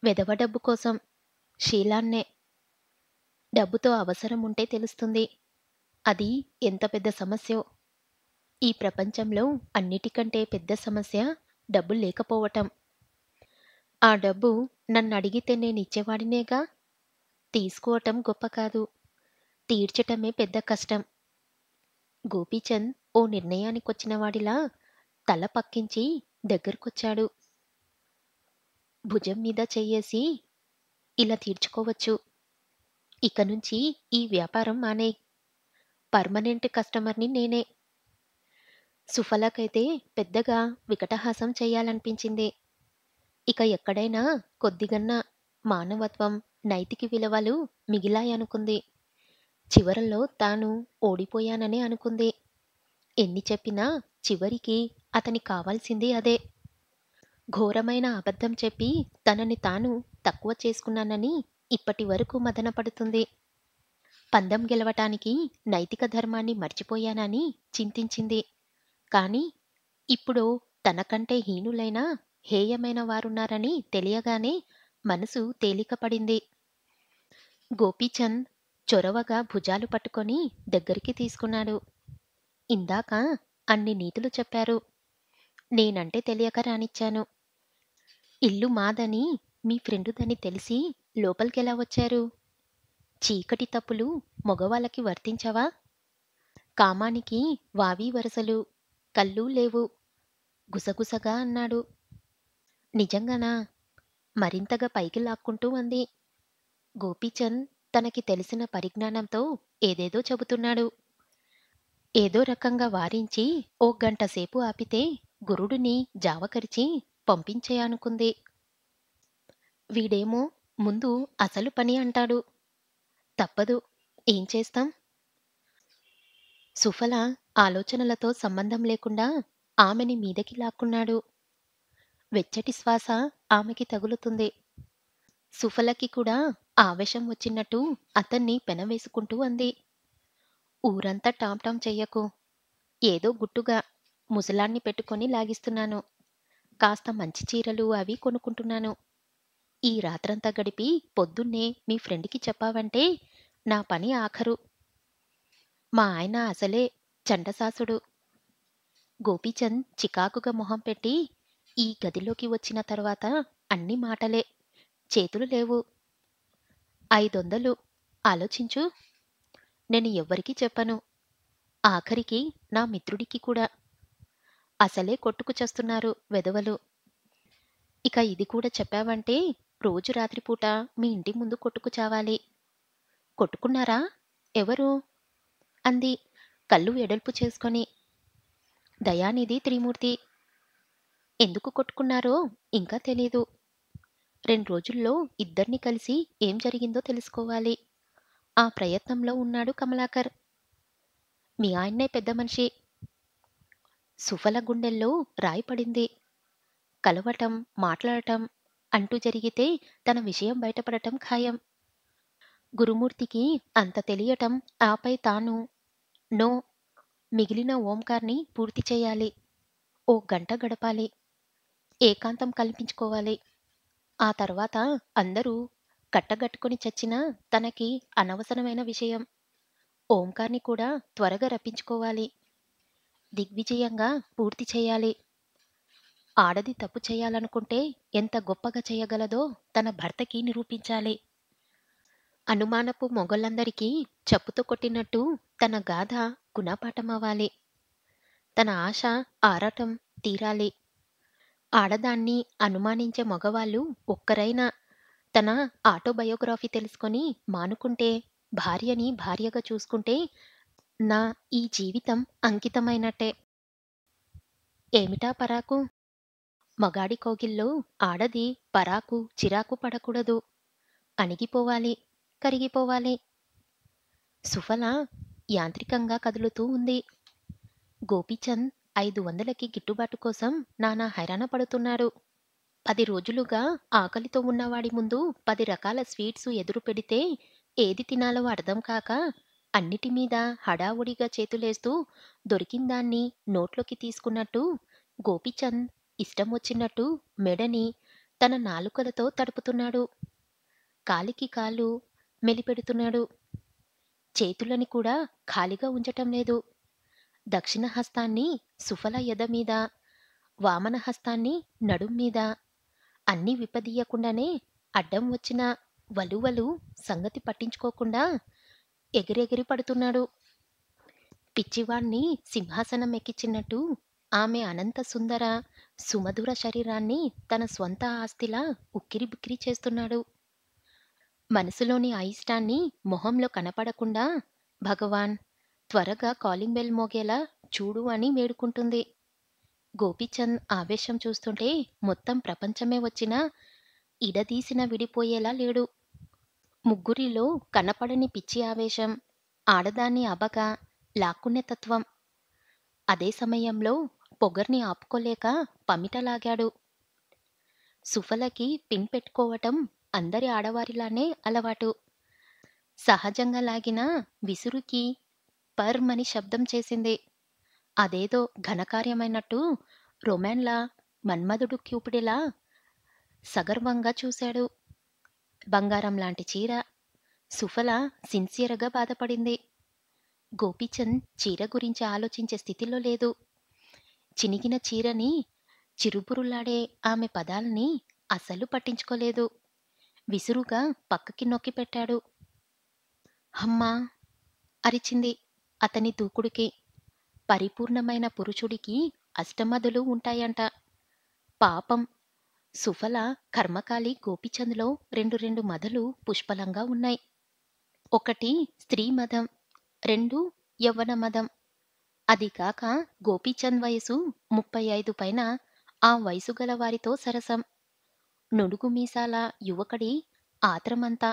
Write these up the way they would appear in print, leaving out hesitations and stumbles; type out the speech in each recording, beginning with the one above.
వెధవ డబ్బు కోసం షీలాన్నే. డబ్బుతో అవసరం ఉంటే తెలుస్తుంది. అది ఎంత పెద్ద సమస్యో. ఈ ప్రపంచంలో అన్నిటికంటే పెద్ద సమస్య డబ్బు లేకపోవటం. ఆ డబ్బు నన్నడిగితే నేనిచ్చేవాడినేగా. తీసుకోవటం గొప్ప కాదు. తీర్చటమే పెద్ద కష్టం. గోపీచంద్ ఓ నిర్ణయానికొచ్చినవాడిలా తల పక్కించి దగ్గరకొచ్చాడు. భుజం మీద చెయ్యేసి, ఇలా తీర్చుకోవచ్చు. ఇక నుంచి ఈ వ్యాపారం మానేయ్. పర్మనెంట్ కస్టమర్‌ని నేనే. సుఫలకైతే పెద్దగా వికటహాసం చెయ్యాలనిపించింది. ఇక ఎక్కడైనా కొద్దిగన్నా మానవత్వం, నైతిక విలువలు మిగిలాయనుకుంది. చివరలో తాను ఓడిపోయాననే అనుకుంది. ఎన్ని చెప్పినా చివరికి అతనికి కావాల్సింది అదే. ఘోరమైన అబద్ధం చెప్పి తనని తాను తక్కువ చేసుకున్నానని ఇప్పటివరకు మదనపడుతుంది. పందెం గెలవటానికి నైతిక ధర్మాన్ని మర్చిపోయానని చింతించింది. కాని ఇప్పుడు తనకంటే హీనులైన, హేయమైన వారున్నారని తెలియగానే మనసు తేలికపడింది. గోపీచంద్ చొరవగా భుజాలు పట్టుకొని దగ్గరికి తీసుకున్నాడు. ఇందాక అన్ని నీతులు చెప్పారు. నేనంటే తెలియక రానిచ్చాను. ఇల్లు మాదని, మీ ఫ్రెండుదని తెలిసి లోపలికెలా వచ్చారు? చీకటి తప్పులు మగవాళ్ళకి వర్తించవా? కామానికి వావి వరసలు, కళ్ళూ లేవు గుసగుసగా అన్నాడు. నిజంగానా? మరింతగా పైకి లాక్కుంటూ అంది. గోపీచంద్ తనకి తెలిసిన పరిజ్ఞానంతో ఏదేదో చెబుతున్నాడు. ఏదో రకంగా వారించి ఓ గంటసేపు ఆపితే గురుడిని జావకరిచి పంపించేయనుకుంది. వీడేమో ముందు అసలు పని అంటాడు. తప్పదు. ఏం చేస్తాం? సుఫల ఆలోచనలతో సంబంధం లేకుండా ఆమెని మీదకి లాక్కున్నాడు. వెచ్చటి శ్వాస ఆమెకి తగులుతుంది. సుఫలకి కూడా ఆవేశం వచ్చినట్టు అతన్ని పెనవేసుకుంటూ అంది. ఊరంతా టాంటాం చెయ్యకు. ఏదో గుట్టుగా ముసలాన్ని పెట్టుకొని లాగిస్తున్నాను. కాస్త మంచి చీరలు అవి కొనుక్కుంటున్నాను. ఈ రాత్రంతా గడిపి పొద్దున్నే మీ ఫ్రెండ్‌కి చెప్పావంటే నా పని ఆఖరు. మా ఆయన అసలే చండశాసుడు. గోపీచంద్ చికాకుగా మొహం పెట్టి, ఈ గదిలోకి వచ్చిన తర్వాత అన్ని మాటలే. చేతులు లేవు. 500 ఆలోచించు. నేను ఎవ్వరికీ చెప్పను. ఆఖరికి నా మిత్రుడికి కూడా. అసలే కొట్టుకు చస్తున్నారు వెధవలు. ఇక ఇది కూడా చెప్పావంటే రోజు రాత్రిపూట మీ ఇంటి ముందు కొట్టుకు చావాలి. కొట్టుకున్నారా? ఎవరు? అంది కళ్ళు వెడల్పు చేసుకొని. దయానిధి త్రిమూర్తి. ఎందుకు కొట్టుకున్నారో ఇంకా తెలీదు. 2 రోజుల్లో ఇద్దర్నీ కలిసి ఏం జరిగిందో తెలుసుకోవాలి. ఆ ప్రయత్నంలో ఉన్నాడు కమలాకర్. మీ ఆయన్నే పెద్ద మనిషి. సుఫల గుండెల్లో రాయి పడింది. కలవటం, మాట్లాడటం అంటూ జరిగితే తన విషయం బయటపడటం ఖాయం. గురుమూర్తికి అంత తెలియటం, ఆపై తాను నో. మిగిలిన ఓంకార్‌ని పూర్తి చెయ్యాలి. ఓ గంట గడపాలి. ఏకాంతం కల్పించుకోవాలి. ఆ తర్వాత అందరూ కట్టగట్టుకొని చచ్చినా తనకి అనవసరమైన విషయం. ఓంకార్‌ని కూడా త్వరగా రప్పించుకోవాలి. దిగ్విజయంగా పూర్తి చెయ్యాలి. ఆడది తప్పు చేయాలనుకుంటే ఎంత గొప్పగా చెయ్యగలదో తన భర్తకి నిరూపించాలి. అనుమానపు మొగోళ్ళందరికీ చెప్పుతో కొట్టినట్టు తన గాథ గుణపాఠమవ్వాలి. తన ఆశ, ఆరాటం తీరాలి. ఆడదాన్ని అనుమానించే మగవాళ్ళు ఒక్కరైనా తన ఆటోబయోగ్రఫీ తెలుసుకొని మానుకుంటే, భార్యని భార్యగా చూసుకుంటే నా ఈ జీవితం అంకితమైనట్టే. ఏమిటా పరాకు? మగాడి కౌగిల్లో ఆడది పరాకు, చిరాకు పడకూడదు. అణిగిపోవాలి, కరిగిపోవాలి. సుఫల యాంత్రికంగా కదులుతూ ఉంది. గోపీచంద్ 500కి గిట్టుబాటు కోసం నానా హైరాణ పడుతున్నాడు. 10 రోజులుగా ఆకలితో ఉన్నవాడి ముందు 10 రకాల స్వీట్సు ఎదురు పెడితే ఏది తినాలో అర్థం కాక అన్నిటి మీద హడావుడిగా చేతులేస్తూ దొరికిందాన్ని నోట్లోకి తీసుకున్నట్టు గోపీచంద్ ఇష్టం వచ్చినట్టు మెడని తన నాలుకలతో తడుపుతున్నాడు. కాలికి కాళ్ళు మెలిపెడుతున్నాడు. చేతులని కూడా ఖాళీగా ఉంచటం లేదు. దక్షిణ హస్తాన్ని సుఫల ఎద మీద, వామన హస్తాన్ని నడుం మీద, అన్నీ విప్పదీయకుండానే అడ్డం వచ్చిన వలువలు సంగతి పట్టించుకోకుండా ఎగిరెగిరి పడుతున్నాడు. పిచ్చివాణ్ణి సింహాసనం ఎక్కించినట్టు ఆమె అనంత సుందర సుమధుర శరీరాన్ని తన స్వంత ఆస్తిలా ఉక్కిరిబిక్కిరి చేస్తున్నాడు. మనసులోని అయిష్టాన్ని మొహంలో కనపడకుండా భగవాన్ త్వరగా కాలింగ్ బెల్ మోగేలా చూడు అని వేడుకుంటుంది. గోపీచంద్ ఆవేశం చూస్తుంటే మొత్తం ప్రపంచమే వచ్చినా ఇడదీసిన విడిపోయేలా లేడు. ముగ్గురిలో కనపడని పిచ్చి ఆవేశం, ఆడదాన్ని అబగా లాక్కునే తత్వం. అదే సమయంలో పొగర్ని ఆపుకోలేక పమిటలాగాడు. సుఫలకి పిన్ పెట్టుకోవటం అందరి ఆడవారిలానే అలవాటు. సహజంగా లాగిన విసురుకి పర్మని శబ్దం చేసింది. అదేదో ఘనకార్యమైనట్టు రొమాన్లా మన్మధుడు క్యూపిడిలా సగర్వంగా చూశాడు. బంగారం లాంటి చీర. సుఫల సిన్సియర్గా బాధపడింది. గోపీచంద్ చీర గురించి ఆలోచించే స్థితిలో లేదు. చినిగిన చీరని, చిరుబురులాడే ఆమె పదాల్ని అస్సలు పట్టించుకోలేదు. విసురుగా పక్కకి నొక్కి పెట్టాడు. హమ్మా! అరిచింది అతని దూకుడికి. పరిపూర్ణమైన పురుషుడికి అష్టమదులు ఉంటాయంట. పాపం సుఫల కర్మకాలి గోపీచంద్లో రెండు మదలు పుష్పలంగా ఉన్నాయి. ఒకటి స్త్రీ మదం, 2 యవ్వన మదం. అది కాక గోపీచంద్ వయసు 35 పైన ఆ వయసు గల వారితో సరసం. నుడుగు మీసాల యువకుడి ఆత్రమంతా.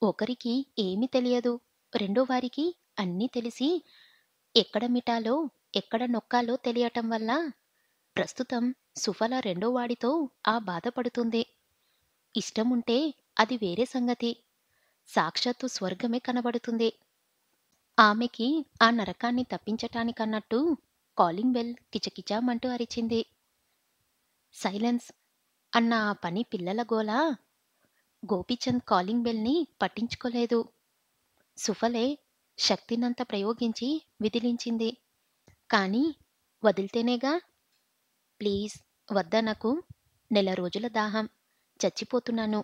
ఒకరికి ఏమీ తెలియదు, రెండో వారికి అన్నీ తెలిసి ఎక్కడ మిటాలో ఎక్కడ నొక్కాలో తెలియటం వల్ల ప్రస్తుతం సుఫల రెండో వాడితో ఆ బాధపడుతుంది. ఇష్టముంటే అది వేరే సంగతి. సాక్షాత్తు స్వర్గమే కనబడుతుంది. ఆమెకి ఆ నరకాన్ని తప్పించటానికన్నట్టు కాలింగ్ బెల్ కిచకిచామంటూ అరిచింది. సైలెన్స్ అన్న ఆ పని పిల్లల గోల. గోపీచంద్ కాలింగ్ బెల్ని పట్టించుకోలేదు. సుఫలే శక్తినంత ప్రయోగించి విదిలించింది. కానీ వదిలితేనేగా. ప్లీజ్ వద్దనకు. నెల రోజుల దాహం. చచ్చిపోతున్నాను.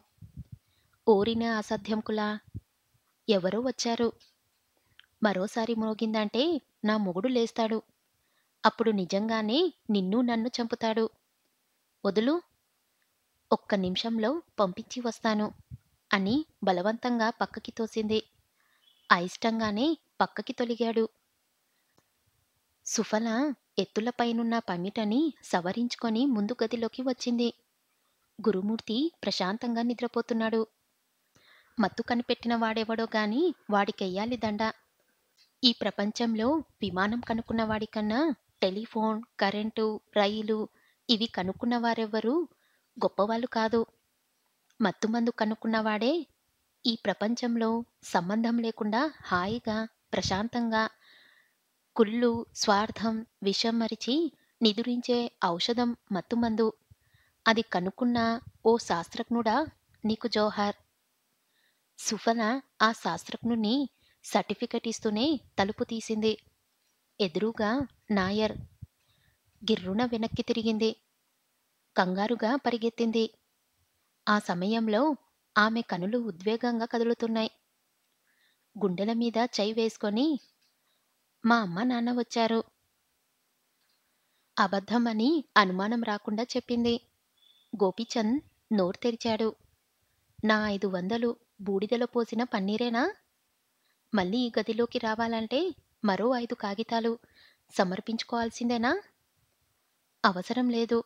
ఓరిన అసాధ్యంకులా. ఎవరో వచ్చారు. మరోసారి మోగిందంటే నా మొగుడు లేస్తాడు. అప్పుడు నిజంగానే నిన్ను నన్ను చంపుతాడు. వదులు. ఒక్క నిమిషంలో పంపించి వస్తాను అని బలవంతంగా పక్కకి తోసింది. అయిష్టంగానే పక్కకి తొలిగాడు. సుఫల ఎత్తులపైనున్న పమిటని సవరించుకొని ముందు గదిలోకి వచ్చింది. గురుమూర్తి ప్రశాంతంగా నిద్రపోతున్నాడు. మత్తు కనిపెట్టిన వాడెవడో గాని వాడికెయ్యాలి దండ. ఈ ప్రపంచంలో విమానం కనుక్కున్న వాడికన్నా టెలిఫోన్, కరెంటు, రైలు ఇవి కనుక్కున్న వారెవ్వరూ గొప్పవాళ్ళు కాదు. మత్తుమందు కనుక్కున్నవాడే ఈ ప్రపంచంలో సంబంధం లేకుండా హాయిగా, ప్రశాంతంగా, కుళ్ళు, స్వార్థం, విషం మరిచి నిదురించే ఔషధం మత్తుమందు. అది కనుక్కున్న ఓ శాస్త్రజ్ఞుడా నీకు జోహార్. సుఫల ఆ శాస్త్రజ్ఞుని సర్టిఫికెట్ ఇస్తూనే తలుపు తీసింది. ఎదురుగా నాయర్. గిర్రున వెనక్కి తిరిగింది. కంగారుగా పరిగెత్తింది. ఆ సమయంలో ఆమె కనులు ఉద్వేగంగా కదులుతున్నాయి. గుండెల మీద చెయ్యి వేసుకొని, మా అమ్మ నాన్న వచ్చారు. అబద్ధమని అనుమానం రాకుండా చెప్పింది. గోపీచంద్ నోరు తెరిచాడు. నా 500 బూడిదలో పోసిన పన్నీరేనా? మళ్ళీ ఈ గదిలోకి రావాలంటే మరో 5 కాగితాలు సమర్పించుకోవాల్సిందేనా? అవసరం లేదు.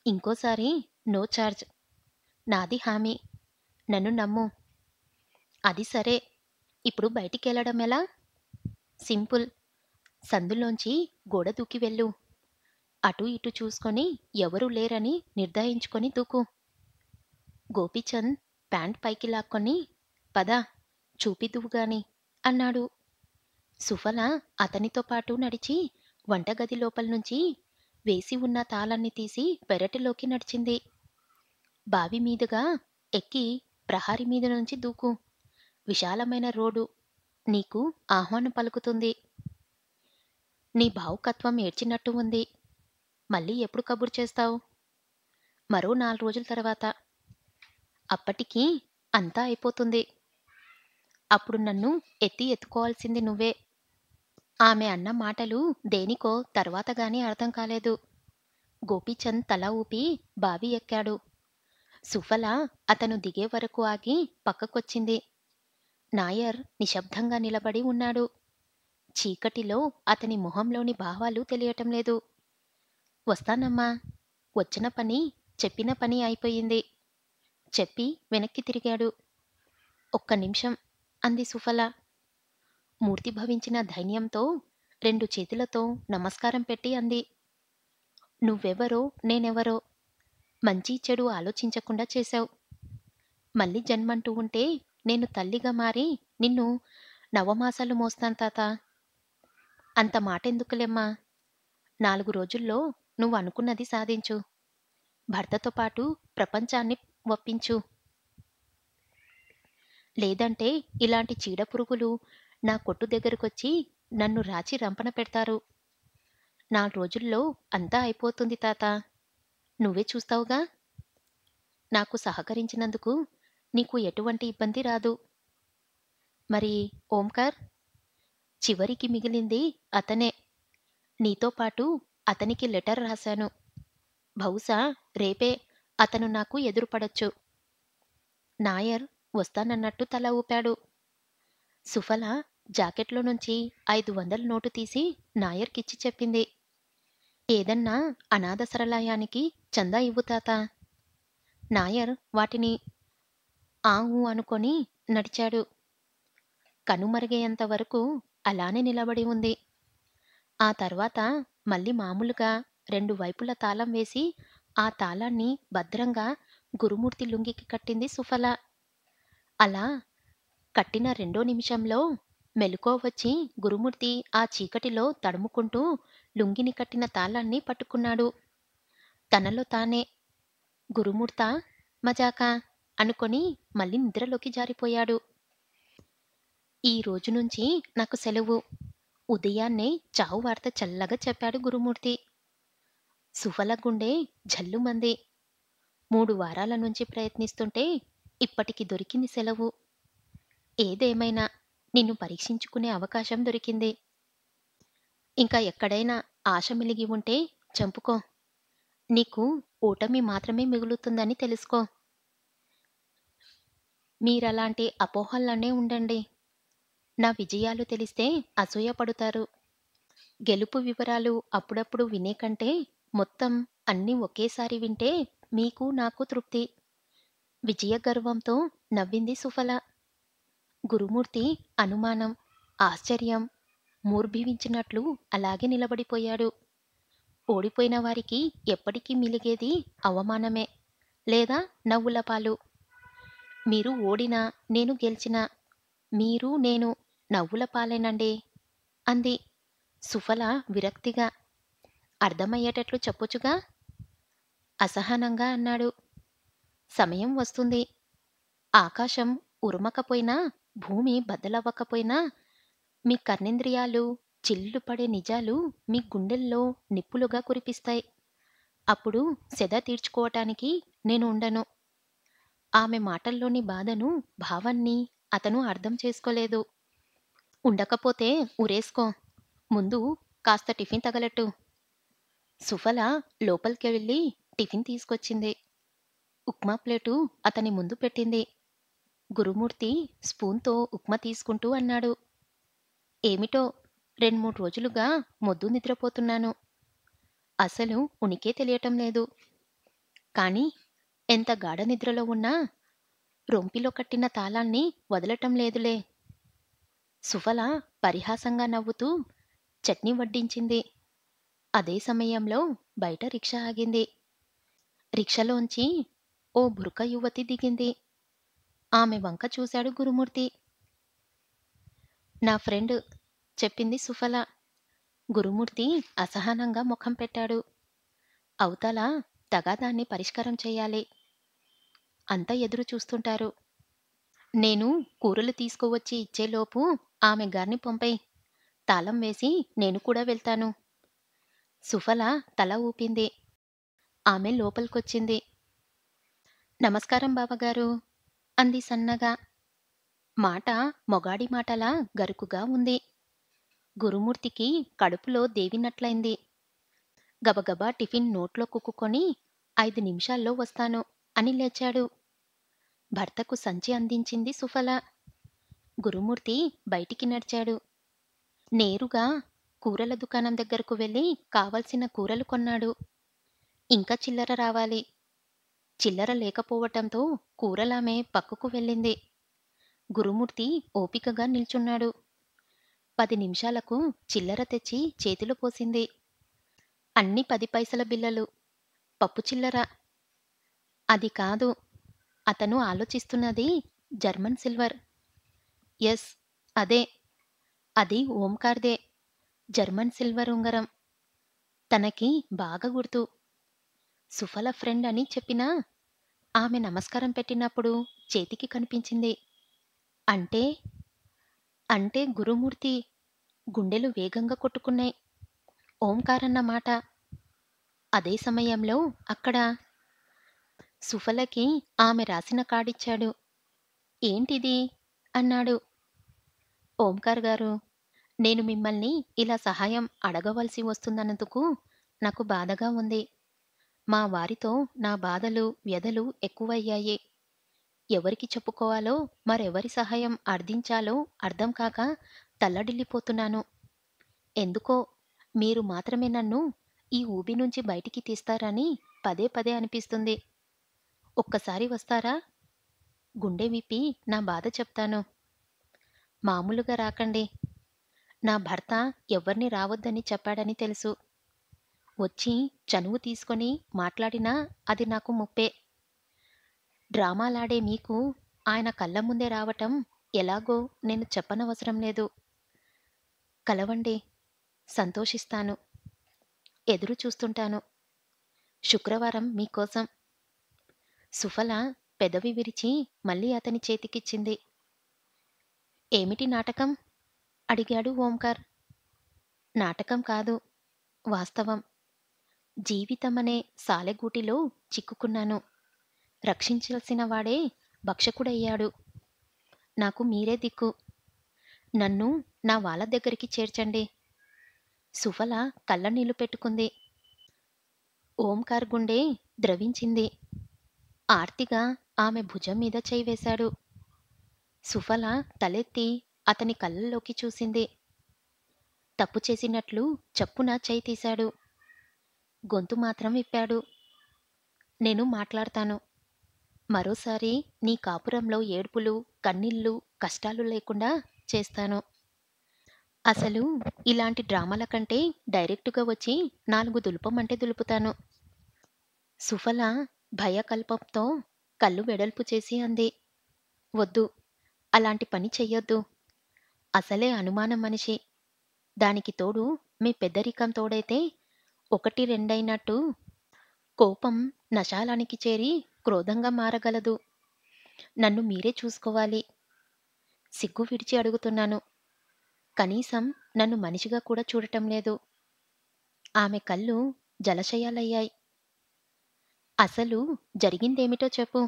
ఇంకోసారి నో చార్జ్. నాది హామీ. నన్ను నమ్ము. అది సరే. ఇప్పుడు బయటికెళ్ళడం ఎలా? సింపుల్. సందులోంచి గోడ దూకి వెళ్ళు. అటు ఇటు చూసుకొని ఎవరూ లేరని నిర్ధారించుకొని దూకు. గోపీచంద్ ప్యాంట్ పైకి లాక్కొని పద చూపిదువుగాని అన్నాడు. సుఫల అతనితో పాటు నడిచి వంటగది లోపల నుంచి వేసి ఉన్న తాళాన్ని తీసి పెరటిలోకి నడిచింది. బావి మీదుగా ఎక్కి ప్రహరీ మీద నుంచి దూకు. విశాలమైన రోడ్డు నీకు ఆహ్వానం పలుకుతుంది. నీ భావుకత్వం ఏడ్చినట్టు ఉంది. మళ్ళీ ఎప్పుడు కబురు చేస్తావు? మరో 4 రోజుల తర్వాత. అప్పటికి అంతా అయిపోతుంది. అప్పుడు నన్ను ఎత్తుకోవాల్సింది నువ్వే. ఆమె అన్న మాటలు దేనికో తర్వాత గాని అర్థం కాలేదు. గోపీచంద్ తల ఊపి బావి ఎక్కాడు. సుఫల అతను దిగే వరకు ఆగి పక్కకొచ్చింది. నాయర్ నిశ్శబ్దంగా నిలబడి ఉన్నాడు. చీకటిలో అతని మొహంలోని భావాలు తెలియటం లేదు. వస్తానమ్మా. వచ్చిన పని, చెప్పిన పని అయిపోయింది. చెప్పి వెనక్కి తిరిగాడు. ఒక్క నిమిషం అంది సుఫల. మూర్తిభవించిన ధైర్యంతో 2 చేతులతో నమస్కారం పెట్టి అంది. నువ్వెవరో నేనెవరో మంచి చెడు ఆలోచించకుండా చేశావు. మళ్ళీ జన్మంటూ ఉంటే నేను తల్లిగా మారి నిన్ను నవమాసాలు మోస్తాను తాత. అంత మాటెందుకులేమ్మా. 4 రోజుల్లో నువ్వు అనుకున్నది సాధించు. భర్తతో పాటు ప్రపంచాన్ని ఒప్పించు. లేదంటే ఇలాంటి చీడపురుగులు నా కొట్టు దగ్గరకొచ్చి నన్ను రాచి రంపన పెడతారు. 4 రోజుల్లో అంతా అయిపోతుంది తాత. నువ్వే చూస్తావుగా. నాకు సహకరించినందుకు నీకు ఎటువంటి ఇబ్బంది రాదు. మరి ఓంకార్? చివరికి మిగిలింది అతనే. నీతో పాటు అతనికి లెటర్ రాశాను. బహుశా రేపే అతను నాకు ఎదురుపడొచ్చు. నాయర్ వస్తానన్నట్టు తల ఊపాడు. సుఫల జాకెట్లో నుంచి 500 నోటు తీసి నాయర్కిచ్చి చెప్పింది. ఏదన్నా అనాథ శరణాలయానికి చందా ఇవ్వు తాత. నాయర్ వాటిని ఆ ఊ అనుకొని నడిచాడు. కనుమరుగయ్యేంత వరకు అలానే నిలబడి ఉంది. ఆ తర్వాత మళ్ళీ మామూలుగా 2 వైపులా తాళం వేసి ఆ తాళాన్ని భద్రంగా గురుమూర్తి లుంగీకి కట్టింది సుఫల. అలా కట్టిన రెండో నిమిషంలో మెలకువ వచ్చి గురుమూర్తి ఆ చీకటిలో తడుముకుంటూ లుంగిని కట్టిన తాళాన్ని పట్టుకున్నాడు. తనలో తానే గురుమూర్తా, మజాకా అనుకొని మళ్ళీ నిద్రలోకి జారిపోయాడు. ఈ రోజు నుంచి నాకు సెలవు. ఉదయాన్నే చావు వార్త చల్లగా చెప్పాడు గురుమూర్తి. సుఫల గుండె జల్లుమంది. 3 వారాల నుంచి ప్రయత్నిస్తుంటే ఇప్పటికి దొరికింది సెలవు. ఏదేమైనా నిన్ను పరీక్షించుకునే అవకాశం దొరికింది. ఇంకా ఎక్కడైనా ఆశ మిలిగి ఉంటే చంపుకో. నీకు ఓటమి మాత్రమే మిగులుతుందని తెలుసుకో. మీరలాంటి అపోహల్లోనే ఉండండి. నా విజయాలు తెలిస్తే అసూయపడుతారు. గెలుపు వివరాలు అప్పుడప్పుడు వినే కంటే మొత్తం అన్నీ ఒకేసారి వింటే మీకు నాకు తృప్తి. విజయ గర్వంతో నవ్వింది సుఫల. గురుమూర్తి అనుమానం, ఆశ్చర్యం మూర్భివించినట్లు అలాగే నిలబడిపోయాడు. ఓడిపోయిన వారికి ఎప్పటికీ మిలిగేది అవమానమే, లేదా నవ్వుల పాలు. మీరు ఓడినా నేను గెలిచినా మీరు నేను నవ్వుల పాలేనండి అంది సుఫల విరక్తిగా. అర్థమయ్యేటట్లు చెప్పొచ్చుగా. అసహనంగా అన్నాడు. సమయం వస్తుంది. ఆకాశం ఉరుమకపోయినా, భూమి బద్దలవ్వకపోయినా మీ కర్ణేంద్రియాలు చిల్లుపడే నిజాలు మీ గుండెల్లో నిప్పులుగా కురిపిస్తాయి. అప్పుడు సెద తీర్చుకోవటానికి నేను ఉండను. ఆమె మాటల్లోని బాధను, భావాన్ని అతను అర్థం చేసుకోలేదు. ఉండకపోతే ఉరేసుకో. ముందు కాస్త టిఫిన్ తగలట్టు. సుఫల లోపలికి వెళ్ళి టిఫిన్ తీసుకొచ్చింది. ఉప్మా ప్లేటు అతని ముందు పెట్టింది. గురుమూర్తి స్పూన్తో ఉప్మా తీసుకుంటూ అన్నాడు. ఏమిటో 2-3 రోజులుగా మొద్దు నిద్రపోతున్నాను. అసలు ఉనికే తెలియటం లేదు. కానీ ఎంత గాఢ నిద్రలో ఉన్నా రొంపిలో కట్టిన తాళాన్ని వదలటం లేదులే. సుఫల పరిహాసంగా నవ్వుతూ చట్నీ వడ్డించింది. అదే సమయంలో బయట రిక్షా ఆగింది. రిక్షాలోంచి ఓ బురక యువతి దిగింది. ఆమె వంక చూశాడు గురుమూర్తి. నా ఫ్రెండ్ చెప్పింది సుఫల. గురుమూర్తి అసహనంగా ముఖం పెట్టాడు. అవతల తగాదాన్ని పరిష్కారం చేయాలి. అంతా ఎదురు చూస్తుంటారు. నేను కూరలు తీసుకువచ్చి ఇచ్చేలోపు ఆమె గారిని పంపేయ్. తాళం వేసి నేను కూడా వెళ్తాను. సుఫల తల ఊపింది. ఆమె లోపలికొచ్చింది. నమస్కారం బావగారు అంది సన్నగా. మాట మొగాడి మాటలా గరుకుగా ఉంది. గురుమూర్తికి కడుపులో దేవినట్లయింది. గబగబా టిఫిన్ నోట్లో కుక్కుకొని 5 నిమిషాల్లో వస్తాను అని లేచాడు. భర్తకు సంచి అందించింది సుఫల. గురుమూర్తి బయటికి నడిచాడు. నేరుగా కూరల దుకాణం దగ్గరకు వెళ్ళి కావలసిన కూరలు కొన్నాడు. ఇంకా చిల్లర రావాలి. చిల్లర లేకపోవటంతో కూరలామె పక్కకు వెళ్ళింది. గురుమూర్తి ఓపికగా నిల్చున్నాడు. 10 నిమిషాలకు చిల్లర తెచ్చి చేతిలో పోసింది. అన్ని 10 పైసల బిళ్ళలు. పప్పు చిల్లర. అది కాదు. అతను ఆలోచిస్తున్నది జర్మన్ సిల్వర్. ఎస్, అదే. అది ఓంకార్దే. జర్మన్ సిల్వర్ ఉంగరం. తనకి బాగా గుర్తు. సుఫల ఫ్రెండ్ అని చెప్పినా ఆమె నమస్కారం పెట్టినప్పుడు చేతికి కనిపించింది. అంటే అంటే గురుమూర్తి గుండెలు వేగంగా కొట్టుకున్నాయి. ఓంకారన్న మాట. అదే సమయంలో అక్కడ సుఫలకి ఆమె రాసిన కార్డిచ్చాడు. ఏంటిది అన్నాడు. ఓంకార్ గారు, నేను మిమ్మల్ని ఇలా సహాయం అడగవలసి వస్తున్నందుకు నాకు బాధగా ఉంది. మా వారితో నా బాధలు వ్యధలు ఎక్కువయ్యాయి. ఎవరికి చెప్పుకోవాలో మరెవరి సహాయం అర్థించాలో అర్థం కాక తల్లడిల్లిపోతున్నాను. ఎందుకో మీరు మాత్రమే నన్ను ఈ ఊబి నుంచి బయటికి తీస్తారని పదే పదే అనిపిస్తుంది. ఒక్కసారి వస్తారా? గుండె విప్పి నా బాధ చెప్తాను. మామూలుగా రాకండి. నా భర్త ఎవ్వర్ని రావద్దని చెప్పాడని తెలుసు. వచ్చి చనువు తీసుకొని మాట్లాడినా అది నాకు ముప్పే. డ్రామాలాడే మీకు ఆయన కళ్ళ ముందే రావటం ఎలాగో నేను చెప్పనవసరం లేదు. కలవండి. సంతోషిస్తాను. ఎదురు చూస్తుంటాను. శుక్రవారం మీకోసం. సుఫల పెదవి విరిచి మళ్ళీ అతని చేతికిచ్చింది. ఏమిటి నాటకం? అడిగాడు ఓంకార్. నాటకం కాదు, వాస్తవం. జీవితమనే సాలెగూటిలో చిక్కుకున్నాను. రక్షించాల్సిన వాడే భక్షకుడయ్యాడు. నాకు మీరే దిక్కు. నన్ను నా వాళ్ళ దగ్గరికి చేర్చండి. సుఫల కళ్ళనీళ్లు పెట్టుకుంది. ఓంకార్ గుండె ద్రవించింది. ఆర్తిగా ఆమె భుజం మీద చేయి వేశాడు. సుఫల తలెత్తి అతని కళ్ళల్లోకి చూసింది. తప్పు చేసినట్లు చప్పున చేయి తీశాడు. గొంతు మాత్రం విప్పాడు. నేను మాట్లాడతాను. మరోసారి నీ కాపురంలో ఏడ్పులు, కన్నీళ్లు, కష్టాలు లేకుండా చేస్తాను. అసలు ఇలాంటి డ్రామాల కంటే డైరెక్టుగా వచ్చి 4 దులుపమంటే దులుపుతాను. సుఫల భయకల్పంతో కళ్ళు వెడల్పు చేసి అంది. వద్దు, అలాంటి పని చెయ్యొద్దు. అసలే అనుమానం మనిషి. దానికి తోడు మీ పెద్దరికం తోడైతే 1, 2 కోపం నశాలానికి చేరి క్రోధంగా మారగలదు. నన్ను మీరే చూసుకోవాలి. సిగ్గు విడిచి అడుగుతున్నాను. కనీసం నన్ను మనిషిగా కూడా చూడటం లేదు. ఆమె కళ్ళు జలశయాలయ్యాయి. అసలు జరిగిందేమిటో చెప్పు.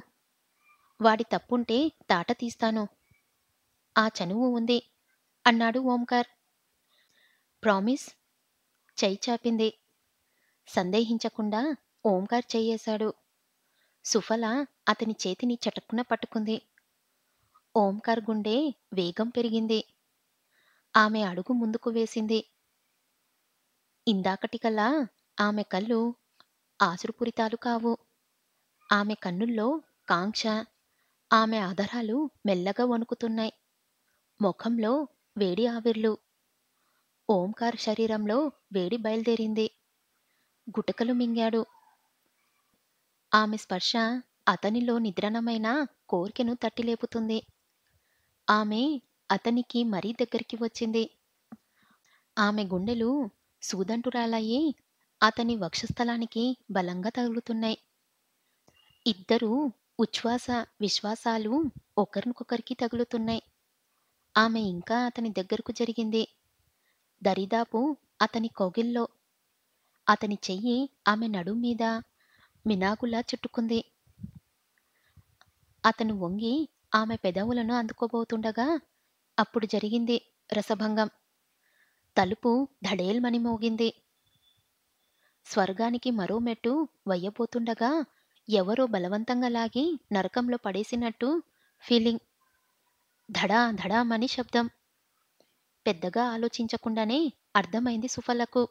వాడి తప్పుంటే తాట తీస్తాను. ఆ చనువు ఉంది అన్నాడు ఓంకార్. ప్రామిస్? చెయ్యి చాపింది. సందేహించకుండా ఓంకార్ చెయ్యేశాడు. సుఫల అతని చేతిని చటుక్కున పట్టుకుంది. ఓంకార్ గుండె వేగం పెరిగింది. ఆమె అడుగు ముందుకు వేసింది. ఇందాకటికల్లా ఆమె కళ్ళు ఆసురుపురితాలు కావు. ఆమె కన్నుల్లో కాంక్ష. ఆమె అధరాలు మెల్లగా వణుకుతున్నాయి. ముఖంలో వేడి ఆవిర్లు. ఓంకార్ శరీరంలో వేడి బయలుదేరింది. గుటకలు మింగాడు. ఆమె స్పర్శ అతనిలో నిద్రణమైన కోర్కెను తట్టిలేపుతుంది. ఆమె అతనికి మరీ దగ్గరికి వచ్చింది. ఆమె గుండెలు సూదంటురాలయ్యి అతని వక్షస్థలానికి బలంగా తగులుతున్నాయి. ఇద్దరూ ఉచ్ఛ్వాస, విశ్వాసాలు ఒకరినొకరికి తగులుతున్నాయి. ఆమె ఇంకా అతని దగ్గరకు జరిగింది. దరిదాపు అతని కౌగిల్లో. అతని చెయ్యి ఆమె నడుం మీద మినాగులా చుట్టుకుంది. అతను వంగి ఆమె పెదవులను అందుకోబోతుండగా అప్పుడు జరిగింది రసభంగం. తలుపు ధడేల్మని మోగింది. స్వర్గానికి మరో మెట్టు వయ్యబోతుండగా ఎవరో బలవంతంగా లాగి నరకంలో పడేసినట్టు ఫీలింగ్. ధడా ధడామని శబ్దం. పెద్దగా ఆలోచించకుండానే అర్థమైంది సుఫలకు.